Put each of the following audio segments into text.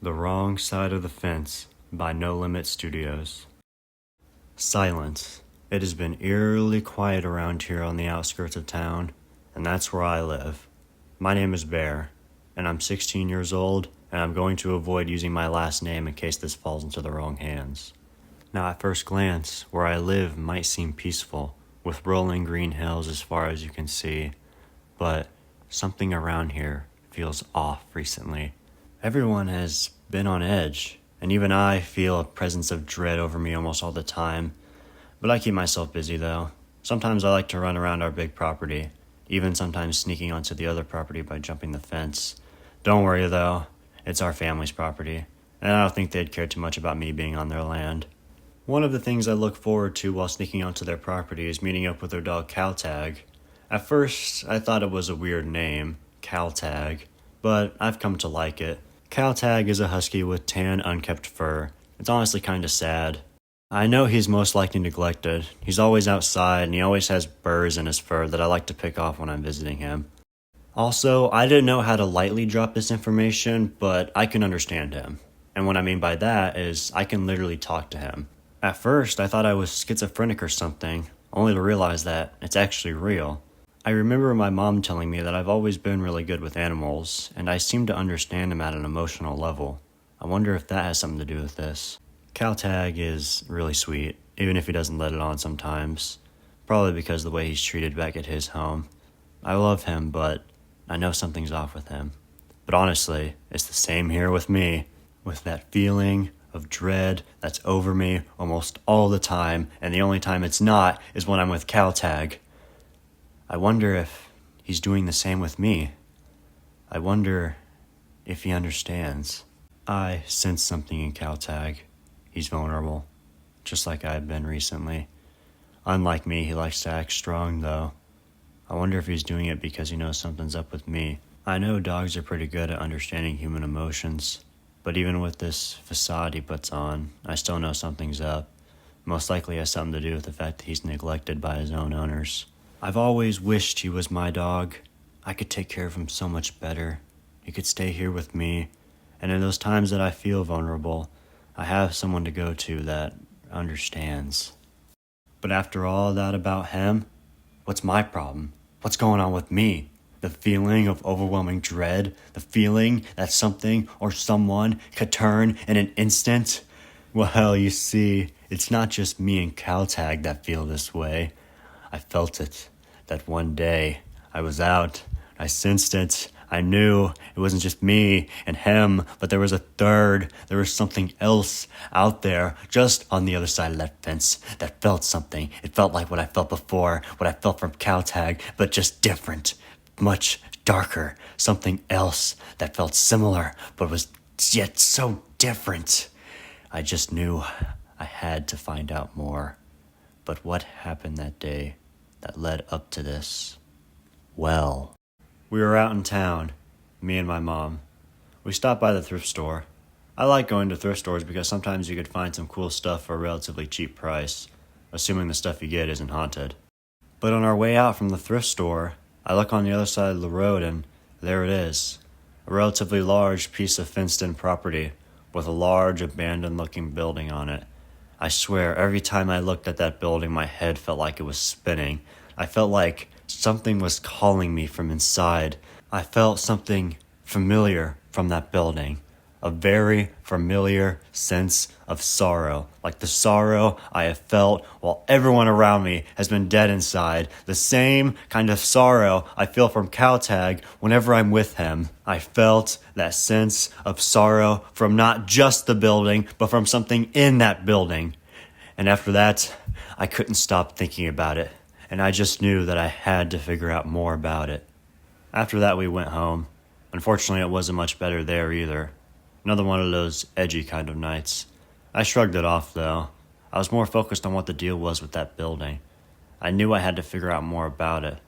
The Wrong Side of the Fence by No Limit Studios. Silence. It has been eerily quiet around here on the outskirts of town, and that's where I live. My name is Bear, and I'm 16 years old, and I'm going to avoid using my last name in case this falls into the wrong hands. Now, at first glance, where I live might seem peaceful, with rolling green hills as far as you can see, but something around here feels off recently. Everyone has been on edge, and even I feel a presence of dread over me almost all the time. But I keep myself busy though. Sometimes I like to run around our big property, even sometimes sneaking onto the other property by jumping the fence. Don't worry though, it's our family's property, and I don't think they'd care too much about me being on their land. One of the things I look forward to while sneaking onto their property is meeting up with their dog Cal-Tag. At first, I thought it was a weird name, Cal-Tag, but I've come to like it. Cal-Tag is a husky with tan, unkept fur. It's honestly kinda sad. I know he's most likely neglected. He's always outside, and he always has burrs in his fur that I like to pick off when I'm visiting him. Also, I didn't know how to lightly drop this information, but I can understand him. And what I mean by that is I can literally talk to him. At first, I thought I was schizophrenic or something, only to realize that it's actually real. I remember my mom telling me that I've always been really good with animals, and I seem to understand them at an emotional level. I wonder if that has something to do with this. Cal-Tag is really sweet, even if he doesn't let it on sometimes. Probably because of the way he's treated back at his home. I love him, but I know something's off with him. But honestly, it's the same here with me, with that feeling of dread that's over me almost all the time, and the only time it's not is when I'm with Cal-Tag. I wonder if he's doing the same with me. I wonder if he understands. I sense something in Cal-Tag. He's vulnerable, just like I've been recently. Unlike me, he likes to act strong, though. I wonder if he's doing it because he knows something's up with me. I know dogs are pretty good at understanding human emotions, but even with this facade he puts on, I still know something's up. Most likely has something to do with the fact that he's neglected by his own owners. I've always wished he was my dog. I could take care of him so much better. He could stay here with me, and in those times that I feel vulnerable, I have someone to go to that understands. But after all that about him, what's my problem? What's going on with me? The feeling of overwhelming dread? The feeling that something or someone could turn in an instant? Well, you see, it's not just me and Cal-Tag that feel this way. I felt it, that one day I was out, I sensed it, I knew it wasn't just me and him, but there was a third, there was something else out there, just on the other side of that fence, that felt something. It felt like what I felt before, what I felt from Cal-Tag, but just different, much darker, something else that felt similar, but was yet so different. I just knew I had to find out more. But what happened that day that led up to this? Well, we were out in town, me and my mom. We stopped by the thrift store. I like going to thrift stores because sometimes you could find some cool stuff for a relatively cheap price, assuming the stuff you get isn't haunted. But on our way out from the thrift store, I look on the other side of the road and there it is, a relatively large piece of fenced-in property with a large abandoned-looking building on it. I swear, every time I looked at that building, my head felt like it was spinning. I felt like something was calling me from inside. I felt something familiar from that building. A very familiar sense of sorrow. Like the sorrow I have felt while everyone around me has been dead inside. The same kind of sorrow I feel from Cal-Tag whenever I'm with him. I felt that sense of sorrow from not just the building, but from something in that building. And after that, I couldn't stop thinking about it. And I just knew that I had to figure out more about it. After that, we went home. Unfortunately, it wasn't much better there either. Another one of those edgy kind of nights. I shrugged it off, though. I was more focused on what the deal was with that building. I knew I had to figure out more about it.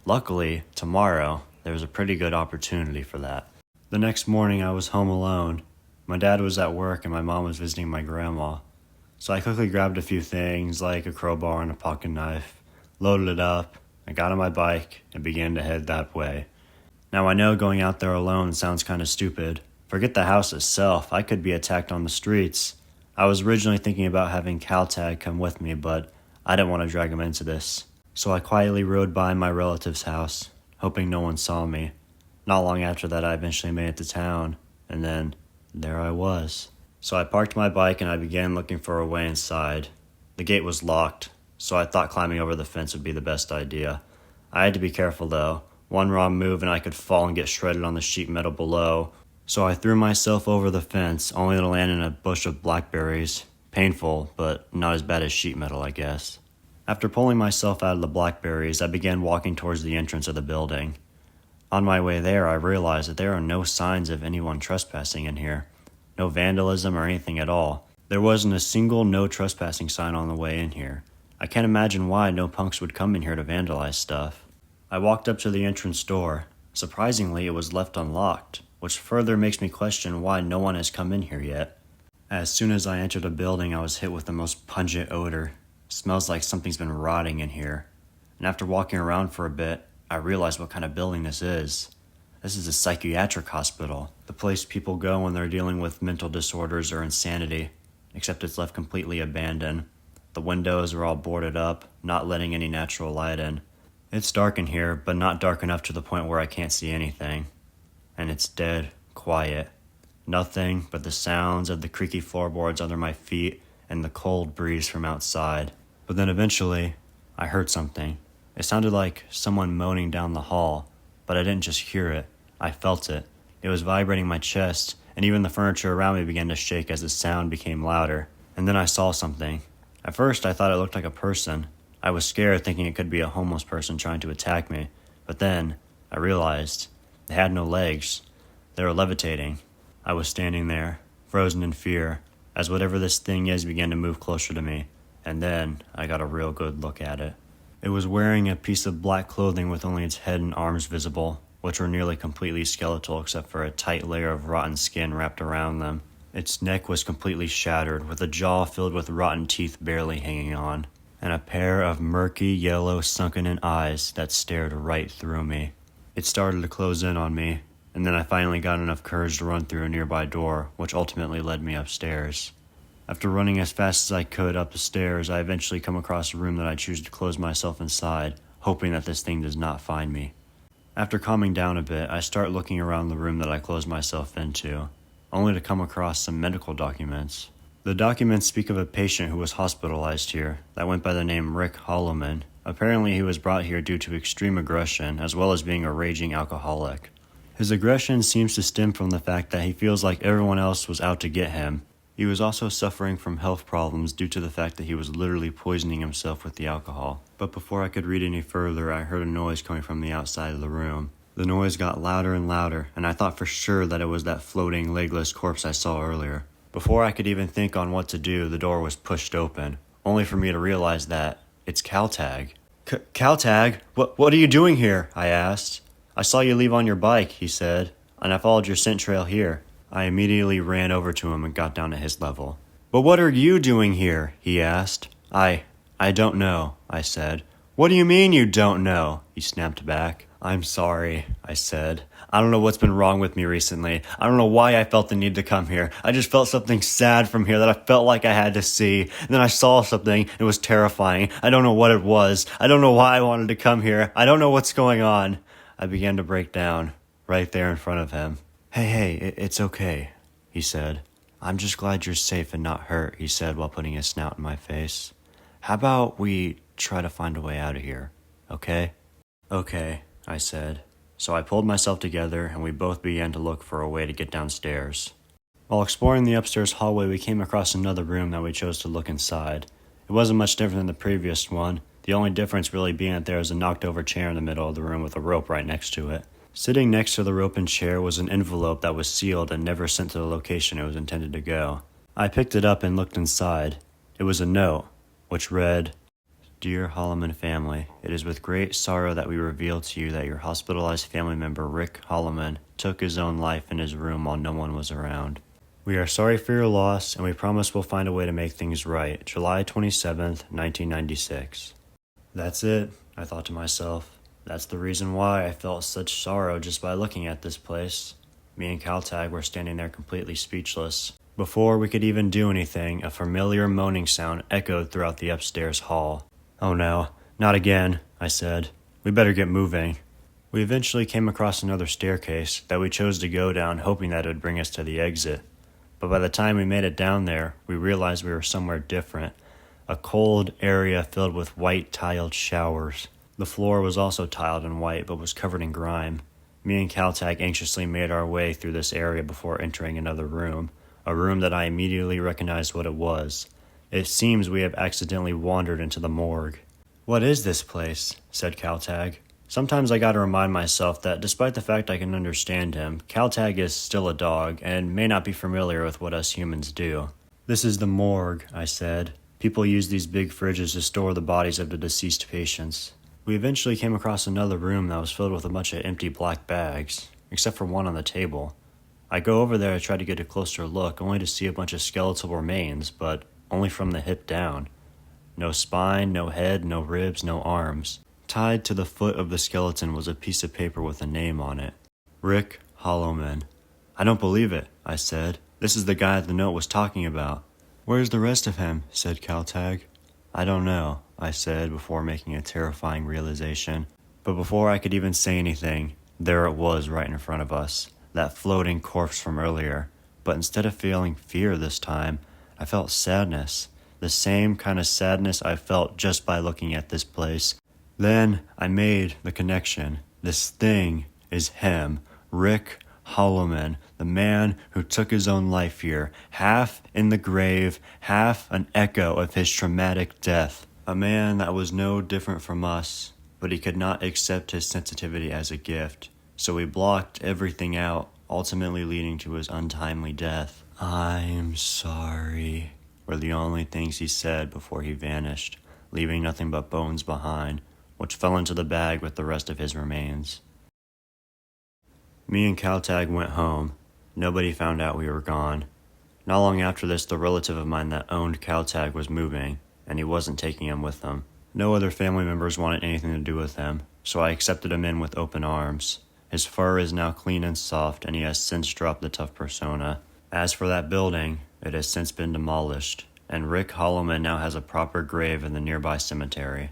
Luckily, tomorrow, there was a pretty good opportunity for that. The next morning, I was home alone. My dad was at work and my mom was visiting my grandma. So I quickly grabbed a few things, like a crowbar and a pocket knife, loaded it up, I got on my bike and began to head that way. Now I know going out there alone sounds kind of stupid, Forget the house itself, I could be attacked on the streets. I was originally thinking about having Caltag come with me, but I didn't want to drag him into this. So I quietly rode by my relative's house, hoping no one saw me. Not long after that, I eventually made it to town, and then there I was. So I parked my bike and I began looking for a way inside. The gate was locked, so I thought climbing over the fence would be the best idea. I had to be careful though. One wrong move and I could fall and get shredded on the sheet metal below. So I threw myself over the fence, only to land in a bush of blackberries. Painful, but not as bad as sheet metal, I guess. After pulling myself out of the blackberries, I began walking towards the entrance of the building. On my way there, I realized that there are no signs of anyone trespassing in here. No vandalism or anything at all. There wasn't a single no trespassing sign on the way in here. I can't imagine why no punks would come in here to vandalize stuff. I walked up to the entrance door. Surprisingly, it was left unlocked, which further makes me question why no one has come in here yet. As soon as I entered the building, I was hit with the most pungent odor. It smells like something's been rotting in here. And after walking around for a bit, I realized what kind of building this is. This is a psychiatric hospital, the place people go when they're dealing with mental disorders or insanity, except it's left completely abandoned. The windows are all boarded up, not letting any natural light in. It's dark in here, but not dark enough to the point where I can't see anything. And it's dead quiet. Nothing but the sounds of the creaky floorboards under my feet and the cold breeze from outside. But then eventually, I heard something. It sounded like someone moaning down the hall, but I didn't just hear it. I felt it. It was vibrating my chest, and even the furniture around me began to shake as the sound became louder. And then I saw something. At first, I thought it looked like a person. I was scared, thinking it could be a homeless person trying to attack me. But then, I realized they had no legs. They were levitating. I was standing there, frozen in fear, as whatever this thing is began to move closer to me. And then, I got a real good look at it. It was wearing a piece of black clothing with only its head and arms visible, which were nearly completely skeletal except for a tight layer of rotten skin wrapped around them. Its neck was completely shattered, with a jaw filled with rotten teeth barely hanging on, and a pair of murky, yellow, sunken-in eyes that stared right through me. It started to close in on me, and then I finally got enough courage to run through a nearby door, which ultimately led me upstairs. After running as fast as I could up the stairs, I eventually come across a room that I choose to close myself inside, hoping that this thing does not find me. After calming down a bit, I start looking around the room that I closed myself into, only to come across some medical documents. The documents speak of a patient who was hospitalized here that went by the name Rick Holloman. Apparently he was brought here due to extreme aggression, as well as being a raging alcoholic. His aggression seems to stem from the fact that he feels like everyone else was out to get him. He was also suffering from health problems due to the fact that he was literally poisoning himself with the alcohol. But before I could read any further, I heard a noise coming from the outside of the room. The noise got louder and louder, and I thought for sure that it was that floating, legless corpse I saw earlier. Before I could even think on what to do, the door was pushed open, only for me to realize that it's Caltag. Caltag? What are you doing here? I asked. I saw you leave on your bike, he said, and I followed your scent trail here. I immediately ran over to him and got down to his level. But what are you doing here? He asked. I don't know, I said. What do you mean you don't know? He snapped back. I'm sorry, I said. I don't know what's been wrong with me recently. I don't know why I felt the need to come here. I just felt something sad from here that I felt like I had to see. And then I saw something. It was terrifying. I don't know what it was. I don't know why I wanted to come here. I don't know what's going on. I began to break down, right there in front of him. Hey, it's okay, he said. I'm just glad you're safe and not hurt, he said while putting his snout in my face. How about we try to find a way out of here, okay? Okay, I said. So I pulled myself together and we both began to look for a way to get downstairs. While exploring the upstairs hallway, we came across another room that we chose to look inside. It wasn't much different than the previous one, the only difference really being that there was a knocked over chair in the middle of the room with a rope right next to it. Sitting next to the rope and chair was an envelope that was sealed and never sent to the location it was intended to go. I picked it up and looked inside. It was a note, which read, Dear Holloman family, it is with great sorrow that we reveal to you that your hospitalized family member Rick Holloman took his own life in his room while no one was around. We are sorry for your loss, and we promise we'll find a way to make things right. July 27th, 1996. That's it, I thought to myself. That's the reason why I felt such sorrow just by looking at this place. Me and Caltag were standing there completely speechless. Before we could even do anything, a familiar moaning sound echoed throughout the upstairs hall. "Oh no, not again," I said. "We better get moving." We eventually came across another staircase that we chose to go down, hoping that it would bring us to the exit. But by the time we made it down there, we realized we were somewhere different. A cold area filled with white tiled showers. The floor was also tiled in white, but was covered in grime. Me and Caltag anxiously made our way through this area before entering another room, a room that I immediately recognized what it was. It seems we have accidentally wandered into the morgue. "What is this place?" said Caltag. Sometimes I gotta remind myself that despite the fact I can understand him, Caltag is still a dog and may not be familiar with what us humans do. "This is the morgue," I said. "People use these big fridges to store the bodies of the deceased patients." We eventually came across another room that was filled with a bunch of empty black bags, except for one on the table. I go over there to try to get a closer look, only to see a bunch of skeletal remains, but only from the hip down. No spine, no head, no ribs, no arms. Tied to the foot of the skeleton was a piece of paper with a name on it. Rick Hollowman. "I don't believe it," I said. "This is the guy the note was talking about." "Where's the rest of him?" said Caltag. "I don't know," I said before making a terrifying realization. But before I could even say anything, there it was right in front of us, that floating corpse from earlier. But instead of feeling fear this time, I felt sadness. The same kind of sadness I felt just by looking at this place. Then I made the connection. This thing is him, Rick Hollowman, the man who took his own life here, half in the grave, half an echo of his traumatic death. A man that was no different from us, but he could not accept his sensitivity as a gift, so he blocked everything out, ultimately leading to his untimely death. "I'm sorry," were the only things he said before he vanished, leaving nothing but bones behind, which fell into the bag with the rest of his remains. Me and Caltag went home. Nobody found out we were gone. Not long after this, the relative of mine that owned Caltag was moving, and he wasn't taking him with him. No other family members wanted anything to do with him, so I accepted him in with open arms. His fur is now clean and soft, and he has since dropped the tough persona. As for that building, it has since been demolished, and Rick Hollowman now has a proper grave in the nearby cemetery.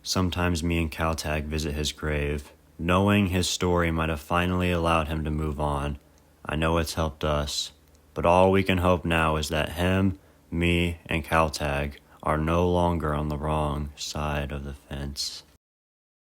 Sometimes me and Caltag visit his grave, knowing his story might have finally allowed him to move on. I know it's helped us, but all we can hope now is that him, me, and Caltag are no longer on the wrong side of the fence.